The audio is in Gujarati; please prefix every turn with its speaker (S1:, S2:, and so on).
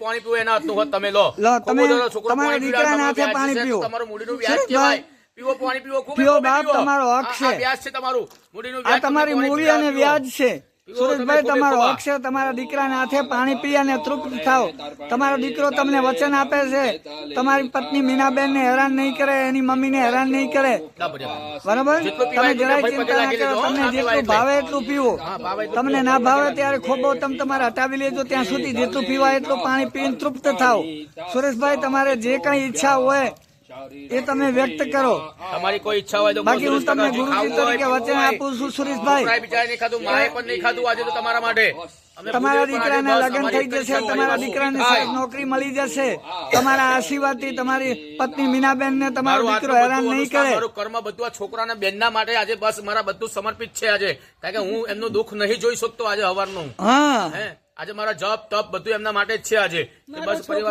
S1: પાણી પીવું એના હાથનું હોત તમે લો
S2: તમે
S1: છોકરો
S2: તમારા દીકરાના હાથે પાણી પીવો.
S1: તમારું મૂડીનું વ્યાજ કહેવાય. પીવો પાણી પીવો ખૂબ
S2: પીવો બાપ, તમારો હક છે.
S1: વ્યાજ છે તમારું મૂડીનું
S2: આ
S1: વ્યાજ.
S2: તમારી
S1: તમે
S2: મૂડી
S1: પાણી
S2: અને
S1: પીવો.
S2: વ્યાજ છે.
S1: પીવો તમે
S2: સુરેશભાઈ,
S1: ખૂબ
S2: તમારો
S1: ખૂબ
S2: હક છે. તમારા દીકરાના હાથે પાણી પી અને તૃપ્ત થાવ. તમારો દીકરો તમને વચન આપે છે તમારી પત્ની મીનાબેન ને હેરાન નહીં કરે, એની મમ્મી ને હેરાન નહીં કરે. બરાબર?
S1: જેટલું
S2: તમે
S1: પીવાય
S2: જરાય
S1: એટલું
S2: ચિંતા ના
S1: પગે
S2: કરો.
S1: લાગી
S2: તમને
S1: લેજો.
S2: જેટલું ભાવે એટલું પીવો.
S1: ભાવે એટલું
S2: તમને ના ભાવે ત્યારે ખોબો તમે તમારે હટાવી લેજો. ત્યાં સુધી જેટલું પીવાય એટલું પાણી પીને તૃપ્ત થાવ. સુરેશભાઈ, તમારે જે કઈ ઈચ્છા હોય એ તમે વ્યક્ત કરો.
S1: તમારી કોઈ ઈચ્છા હોય તો
S2: બાકી હું તમને ગુરુજી તરીકે વચન આપું છું સુરેશભાઈ.
S1: બિચારા નહીં ખાધું, માએ પણ નહીં ખાધું આજે તો તમારા માટે. અમે
S2: તમારા
S1: ભૂલી પણ
S2: દીકરાના
S1: આજે બસ
S2: લગ્ન થઈ
S1: અમારી
S2: જશે, તમારા દીકરાને સાહેબ નોકરી મળી જશે. તમારા આશીર્વાદથી તમારી પત્ની મીનાબેન ને તમારો
S1: મારું
S2: દીકરો
S1: આટલું
S2: હેરાન
S1: બધું
S2: નહીં
S1: અનુષ્ઠાન,
S2: કરે.
S1: મારું કર્મ બધું આ છોકરાના બેનના માટે આજે બસ મારા બધું સમર્પિત છે આજે. કારણ કે હું એમનું દુઃખ નહીં જોઈ શકતો આજે હવારનું.
S2: હા,
S1: હે આજે મારા જપ તપ બધું એમના માટે જ છે આજે. કે બસ પરિવાર